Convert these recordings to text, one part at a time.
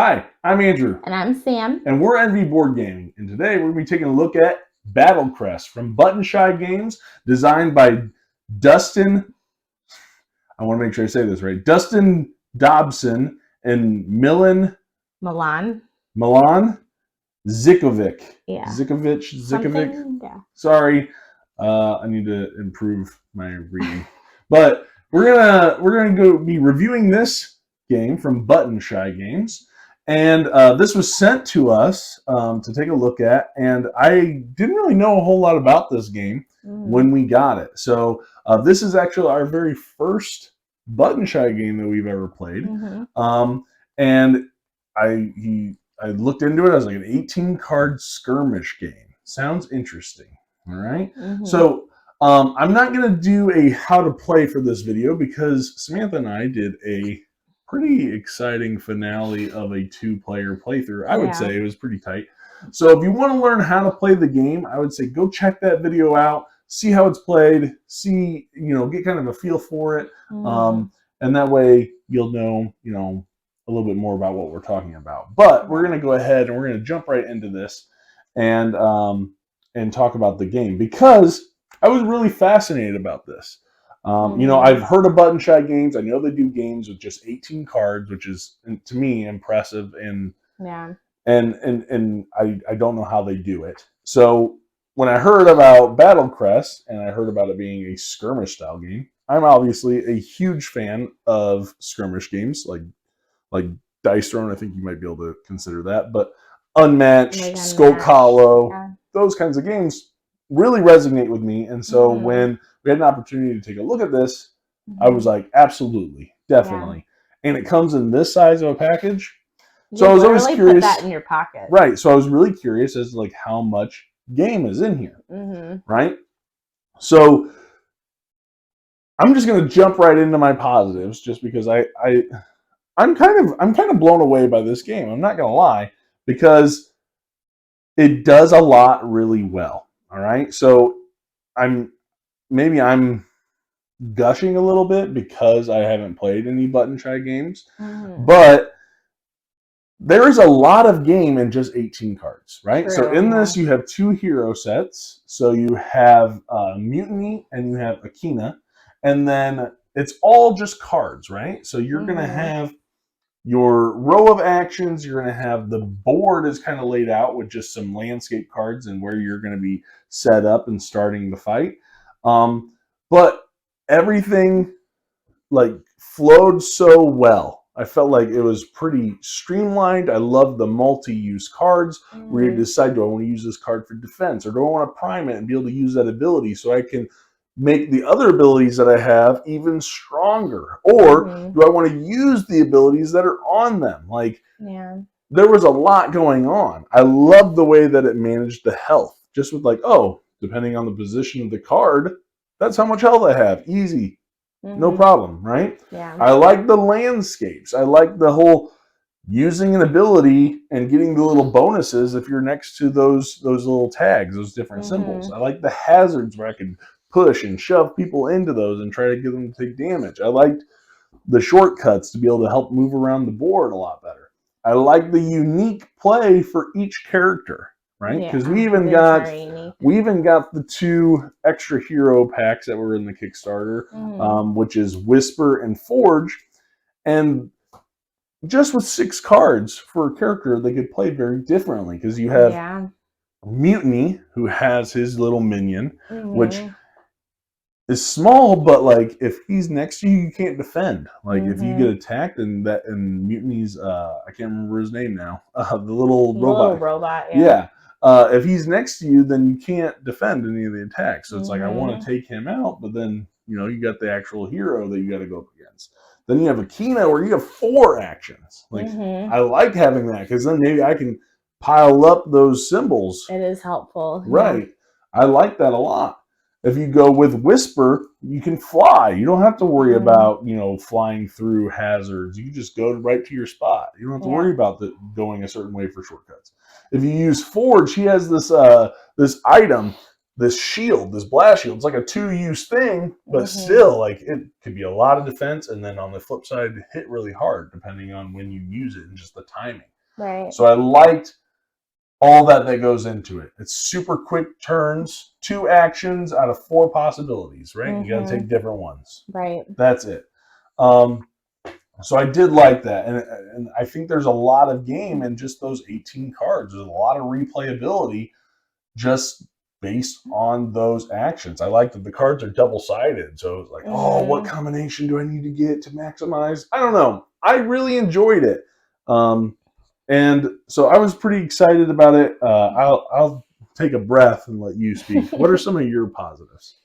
Hi, I'm Andrew. And I'm Sam. And we're NV Board Gaming. And today we're going to be taking a look at Battlecrest from Button Shy Games, designed by Dustin, I want to make sure I say this right, Dustin Dobson and Milan Zikovic. Yeah. Zikovic. Yeah. Sorry, I need to improve my reading. But we're gonna go be reviewing this game from Button Shy Games, and this was sent to us to take a look at. And I didn't really know a whole lot about this game when we got it. So this is actually our very first Button Shy game that we've ever played. And I looked into it. I was like, an 18-card skirmish game. Sounds interesting. All right. So I'm not going to do a how to play for this video because Samantha and I did a pretty exciting finale of a 2-player playthrough. I would say it was pretty tight. So if you want to learn how to play the game, I would say go check that video out, see how it's played, see, get kind of a feel for it. And that way you'll know, a little bit more about what we're talking about. But we're going to go ahead and we're going to jump right into this and talk about the game because I was really fascinated about this. I've heard of Button Shy Games. I know they do games with just 18 cards, which is to me impressive, and I don't know how they do it. So when I heard about Battlecrest and I heard about it being a skirmish style game, I'm obviously a huge fan of skirmish games like Dice Throne. I think you might be able to consider that, but Unmatched, Skull Hollow, those kinds of games really resonate with me. And so when we had an opportunity to take a look at this, I was like, absolutely, definitely. And it comes in this size of a package. So I was always curious. Put that in your pocket. Right. So I was really curious as to like how much game is in here. Right. So I'm just going to jump right into my positives just because I'm kind of blown away by this game. I'm not going to lie, because it does a lot really well. All right. So I'm gushing a little bit because I haven't played any Button Shy games, but there is a lot of game in just 18 cards, right? True, so in this, you have 2 hero sets. So you have Mutiny and you have Akina, and then it's all just cards, right? So you're going to have your row of actions. You're going to have the board is kind of laid out with just some landscape cards and where you're going to be set up and starting the fight. But everything like flowed so well. I felt like it was pretty streamlined. I love the multi-use cards where you decide, do I want to use this card for defense, or do I want to prime it and be able to use that ability so I can make the other abilities that I have even stronger, or do I want to use the abilities that are on them? There was a lot going on. I love the way that it managed the health, just with depending on the position of the card, that's how much health I have. Easy. No problem, right? I like the landscapes. I like the whole using an ability and getting the little bonuses if you're next to those little tags, those different symbols. I like the hazards where I can push and shove people into those and try to get them to take damage. I liked the shortcuts to be able to help move around the board a lot better. I like the unique play for each character. Right, because we even got the 2 extra hero packs that were in the Kickstarter, which is Whisper and Forge, and just with 6 cards for a character, they could play very differently. Because you have Mutiny, who has his little minion, which is small, but if he's next to you, you can't defend. If you get attacked, and Mutiny's I can't remember his name now, the little robot. If he's next to you, then you can't defend any of the attacks. So it's I want to take him out, but then, you got the actual hero that you got to go up against. Then you have Akina where you have 4 actions. I like having that because then maybe I can pile up those symbols. It is helpful. Right. I like that a lot. If you go with Whisper, you can fly. You don't have to worry about, flying through hazards. You just go right to your spot. You don't have to worry about going a certain way for shortcuts. If you use Forge, he has this item this shield, this blast shield. It's like a 2-use thing, but still, like, it could be a lot of defense, and then on the flip side, hit really hard depending on when you use it and just the timing. Right. So I liked all that goes into it. It's super quick turns, 2 actions out of 4 possibilities, right? You got to take different ones. Right. That's it. So I did like that, and I think there's a lot of game in just those 18 cards. There's a lot of replayability just based on those actions. I like that the cards are double-sided, so it's like, oh, what combination do I need to get to maximize? I don't know. I really enjoyed it. And so I was pretty excited about it. I'll take a breath and let you speak. What are some of your positives?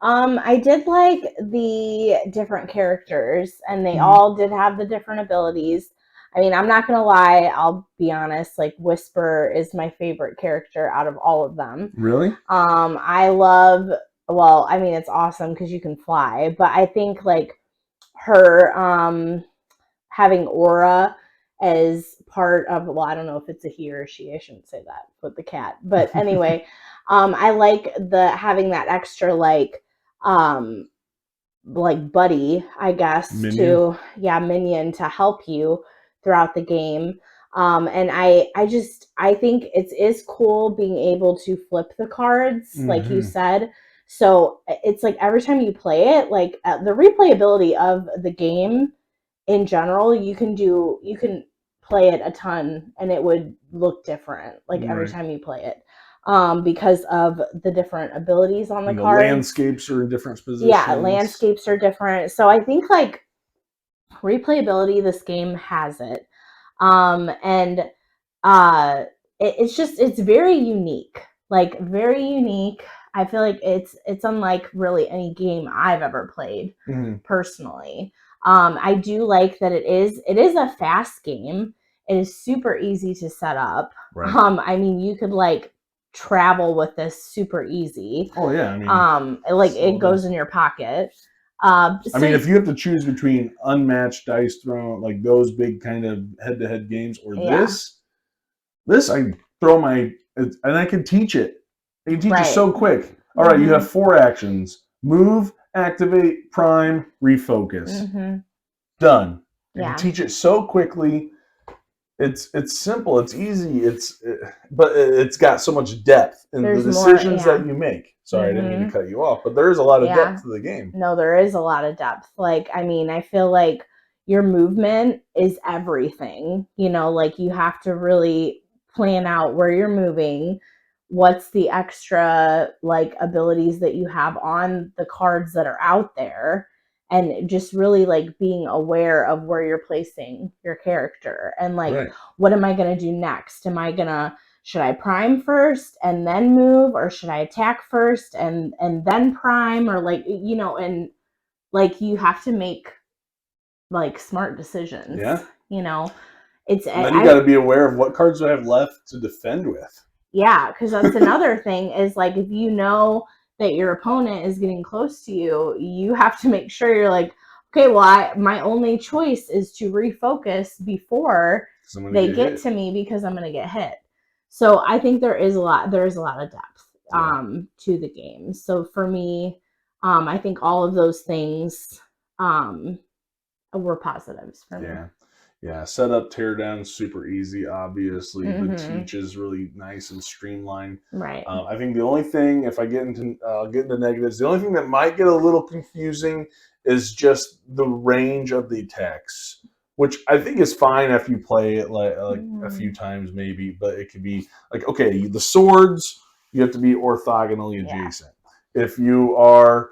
I did like the different characters, and they all did have the different abilities. I mean, I'm not gonna lie, I'll be honest, like Whisper is my favorite character out of all of them. Really? I love, well, I mean, it's awesome because you can fly, but I think like her having aura as part of, well, I don't know if it's a he or she, I shouldn't say that with the cat, but anyway, I like the having that extra buddy, I guess, Minion? minion to help you throughout the game. And I think it is cool being able to flip the cards, like you said. So it's like every time you play it, like the replayability of the game in general, you can play it a ton and it would look different, like every time you play it. Because of the different abilities on the cards. Landscapes are in different positions. Yeah, landscapes are different. So I think like replayability, this game has it. And it's very unique. Like very unique. I feel like it's unlike really any game I've ever played personally. I do like that it is a fast game. It is super easy to set up. Right. I mean, you could like travel with this super easy. Oh yeah, I mean, like it goes in your pocket. So I mean, if you have to choose between unmatched dice thrown, like those big kind of head-to-head games, or this I throw my, and I can teach it. I can teach it so quick. All right, you have 4 actions: move, activate, prime, refocus. Done. You can teach it so quickly. It's simple. It's easy. But it's got so much depth in the decisions that you make. Sorry, I didn't mean to cut you off, but there is a lot of depth to the game. No, there is a lot of depth. Like, I mean, I feel like your movement is everything. You know, like you have to really plan out where you're moving, what's the extra like abilities that you have on the cards that are out there, and just really like being aware of where you're placing your character and like what am I going to do next? Should I prime first and then move, or should I attack first and then prime, or like, you know, and like you have to make like smart decisions. Yeah. You know, and then you got to be aware of what cards do I have left to defend with. Yeah, because that's another thing is like if you know that your opponent is getting close to you, you have to make sure you're like, okay, well, my only choice is to refocus before they get to me because I'm going to get hit. So I think there is a lot of depth to the game. So for me, I think all of those things were positives for me. Yeah, setup, tear down, super easy, obviously. The teach is really nice and streamlined. Right. I think the only thing, if I get into negatives, the only thing that might get a little confusing is just the range of the attacks, which I think is fine after you play it like a few times maybe, but it could be like, okay, the swords, you have to be orthogonally adjacent. If you are,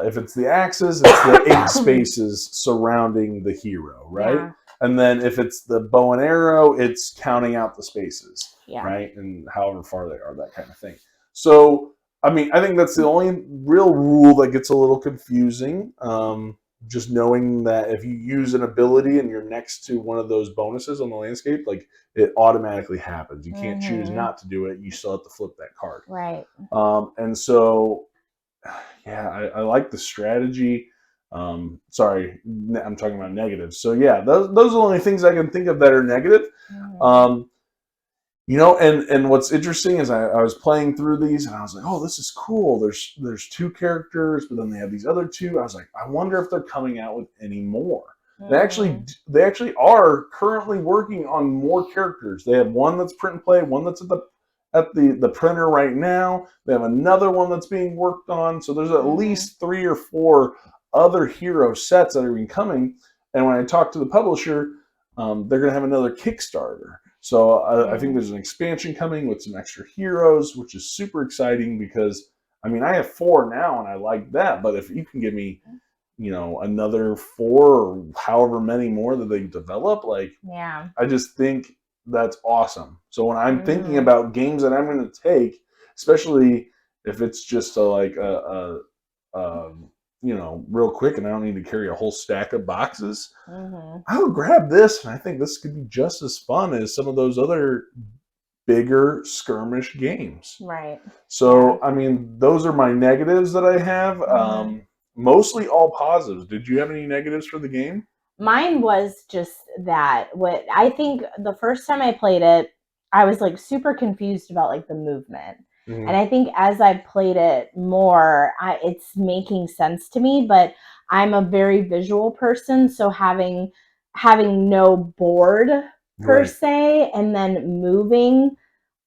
if it's the axes, it's the 8 spaces surrounding the hero, right? Yeah. And then if it's the bow and arrow, it's counting out the spaces, right? And however far they are, that kind of thing. So, I mean, I think that's the only real rule that gets a little confusing. Just knowing that if you use an ability and you're next to one of those bonuses on the landscape, like it automatically happens. You can't choose not to do it. You still have to flip that card. Right. And so, yeah, I like the strategy. Sorry, I'm talking about negatives. So yeah, those are the only things I can think of that are negative. And what's interesting is I was playing through these and I was like, oh, this is cool. There's two characters, but then they have these other two. I was like, I wonder if they're coming out with any more. They actually are currently working on more characters. They have one that's print and play, one that's at the printer right now. They have another one that's being worked on. So there's at least 3 or 4 other hero sets that are coming. And when I talked to the publisher, they're going to have another Kickstarter. So I think there's an expansion coming with some extra heroes, which is super exciting because, I mean, I have 4 now and I like that. But if you can give me, another 4 or however many more that they develop, I just think that's awesome. So when I'm thinking about games that I'm going to take, especially if it's just real quick and I don't need to carry a whole stack of boxes, I'll grab this, and I think this could be just as fun as some of those other bigger skirmish games. Right. So, I mean, those are my negatives that I have. Mostly all positives. Did you have any negatives for the game? Mine was just that. What I think the first time I played it, I was like super confused about like the movement. And I think as I've played it more, it's making sense to me. But I'm a very visual person, so having no board per se, and then moving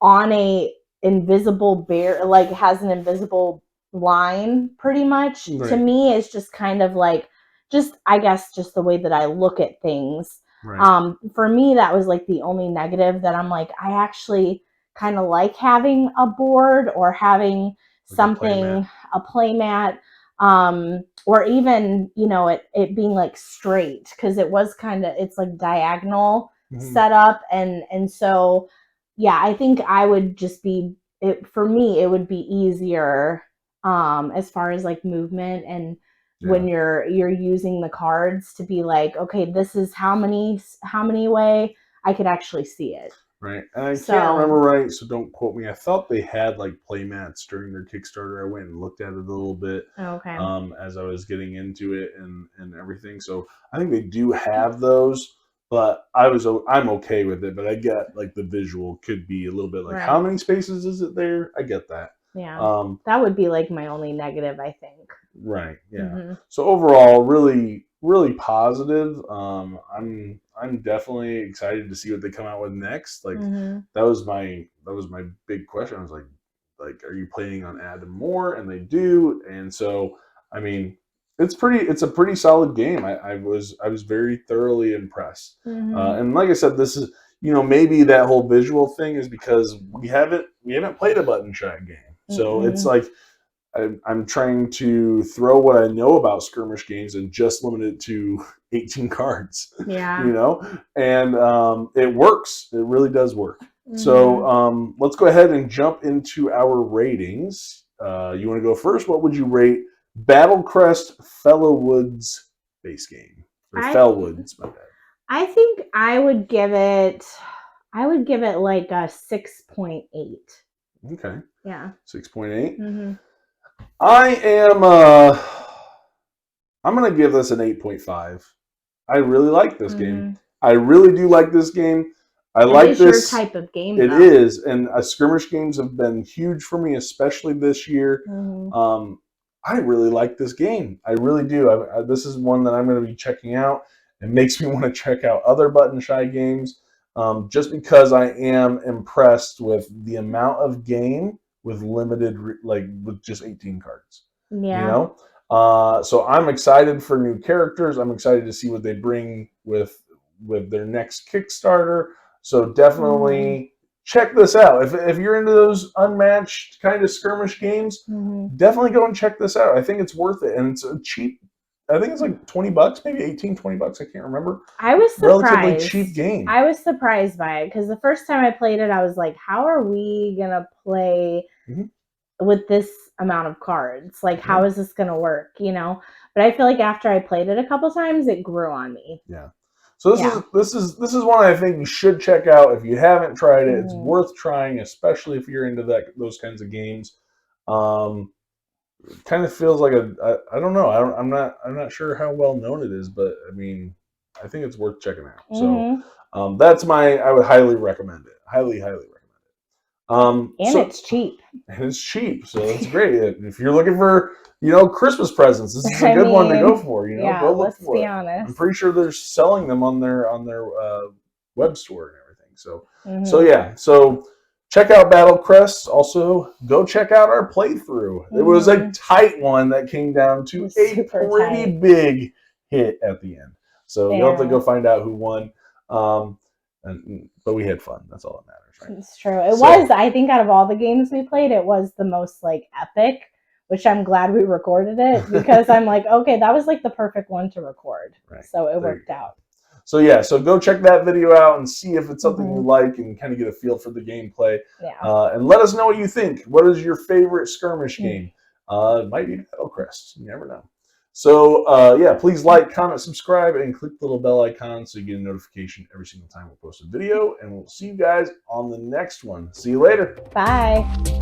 on a invisible bear, like has an invisible line, pretty much to me is just kind of like I guess just the way that I look at things. For me, that was like the only negative that I'm like, I actually kind of like having a board or having something, a play mat, or even, it being like straight, because it was it's like diagonal set up. And so, yeah, I think I would just for me, it would be easier as far as like movement and when you're using the cards to be like, okay, this is how many way I could actually see it. Right. And I can't remember right, so don't quote me. I thought they had like play mats during their Kickstarter. I went and looked at it a little bit as I was getting into it and everything. So I think they do have those, but I'm okay with it. But I get like the visual could be a little bit like, how many spaces is it there? I get that. Yeah. That would be like my only negative, I think. Right. Yeah. So overall, really, really positive. I'm definitely excited to see what they come out with next. Like that was my big question. I was like, are you planning on adding more? And they do. And so, I mean, it's a pretty solid game. I was very thoroughly impressed. And like I said, this is, maybe that whole visual thing is because we haven't played a button track game. So it's like, I'm trying to throw what I know about skirmish games and just limit it to 18 cards. Yeah. And it works. It really does work. So let's go ahead and jump into our ratings. You want to go first? What would you rate Battlecrest Fellowwoods base game? Or Fellwoods, my bad. I think I would give it like a 6.8. Okay. Yeah. 6.8. I'm going to give this an 8.5. I really like this game. I really do like this game. I like this. Your type of game. It is, and skirmish games have been huge for me, especially this year. I really like this game. I really do. This is one that I'm going to be checking out. It makes me want to check out other Button Shy games, just because I am impressed with the amount of game with limited, with just 18 cards. Yeah. So I'm excited for new characters. I'm excited to see what they bring with their next Kickstarter. So definitely check this out. If you're into those unmatched kind of skirmish games, definitely go and check this out. I think it's worth it, and it's a cheap. I think it's like $20, maybe $18, $20. I can't remember. I was surprised. Relatively cheap game. I was surprised by it because the first time I played it, I was like, "How are we gonna play with this amount of cards? Like, how is this gonna work?" But I feel like after I played it a couple times, it grew on me. Yeah. So this is one I think you should check out if you haven't tried it. It's worth trying, especially if you're into those kinds of games. It kind of feels like I don't know. I'm not sure how well known it is, but I mean, I think it's worth checking out. So that's I would highly recommend it. Highly recommend And it's cheap. And it's cheap, so it's great. If you're looking for, Christmas presents, this is a good one to go for. Yeah, go look let's for be it. honest. I'm pretty sure they're selling them on their web store and everything. So yeah. So check out Battlecrest. Also, go check out our playthrough. It was a tight one that came down to a pretty big hit at the end. So you'll have to go find out who won. But we had fun. That's all that matters, right? It's true. It was, I think, out of all the games we played, it was the most epic, which I'm glad we recorded it, because I'm like, okay, that was the perfect one to record. Right. So it worked out. So yeah, so go check that video out and see if it's something you like and kind of get a feel for the gameplay. Yeah. And let us know what you think. What is your favorite skirmish game? It might be Battlecrest. You never know. So yeah, please like, comment, subscribe, and click the little bell icon so you get a notification every single time we post a video. And we'll see you guys on the next one. See you later. Bye.